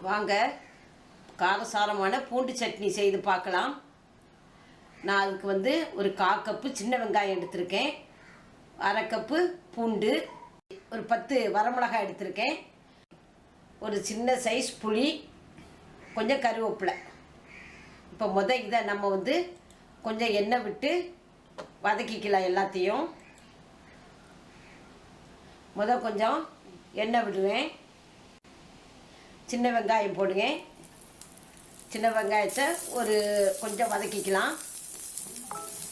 வாங்க காரசாரமான பூண்டு சட்னி செய்து பார்க்கலாம். நான் அதுக்கு ஒரு 1/4 கப்பு சின்ன வெங்காயம் எடுத்திருக்கேன், 1/2 கப்பு பூண்டு, ஒரு 10 வரமிளகாய் எடுத்திருக்கேன், ஒரு சின்ன சைஸ் புளி, கொஞ்சம் கருவேப்பிலை. இப்போ இதை நம்ம கொஞ்சம் எண்ணெய் விட்டு வதக்கிக்கலாம். எல்லாத்தையும் கொஞ்சம் எண்ணெய் விடுவேன். சின்ன வெங்காயம் போடுங்க. சின்ன வெங்காயத்தை கொஞ்சம் வதக்கிக்கலாம்.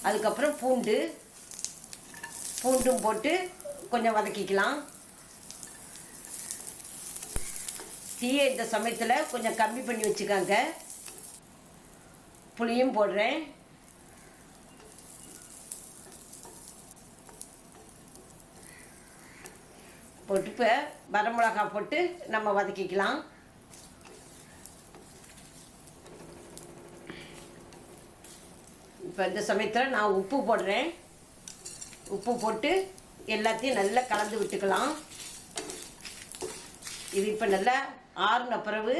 அதுக்கப்புறம் பூண்டும் போட்டு கொஞ்சம் வதக்கிக்கலாம். தீயை இந்த சமயத்தில் கொஞ்சம் கம்மி பண்ணி வச்சுக்காங்க. புளியும் போடுறேன். போட்டு இப்போ வரமிளகாய் போட்டு நம்ம வதக்கிக்கலாம். இப்போ இந்த சமயத்தில் நான் உப்பு போடுறேன். உப்பு போட்டு எல்லாத்தையும் நல்லா கலந்து விட்டுக்கலாம். இது இப்போ நல்லா ஆறுன பிறகு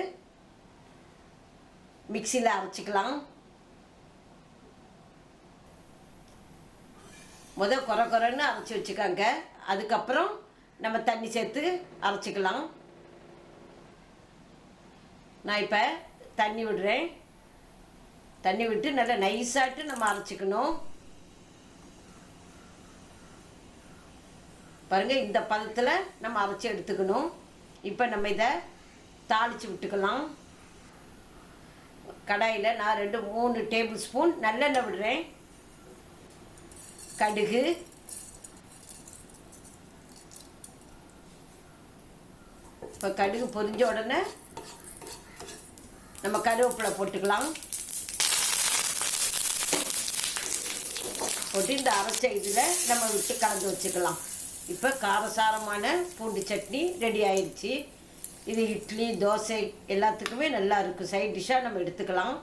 மிக்சியில் அரைச்சிக்கலாம். குறைன்னு அரைச்சி வச்சுக்காங்க. அதுக்கப்புறம் நம்ம தண்ணி சேர்த்து அரைச்சிக்கலாம். நான் இப்போ தண்ணி விடுறேன். தண்ணி விட்டு நல்லா நைஸாட்டு நம்ம அரைச்சிக்கணும். பாருங்கள், இந்த பதத்தில் நம்ம அரைச்சி எடுத்துக்கணும். இப்போ நம்ம இதை தாளித்து விட்டுக்கலாம். கடாயில் நான் 2-3 டேபிள் ஸ்பூன் நல்லெண்ணெய் விடுறேன். கடுகு, இப்போ கடுகு பொரிஞ்ச உடனே நம்ம கருவேப்பிலை போட்டுக்கலாம். போட்டு இந்த அரைச்ச இதில் நம்ம விட்டு கலந்து வச்சுக்கலாம். இப்போ காரசாரமான பூண்டு சட்னி ரெடி ஆயிடுச்சு. இது இட்லி, தோசை எல்லாத்துக்குமே நல்லா இருக்கும். சைட் டிஷ்ஷாக நம்ம எடுத்துக்கலாம்.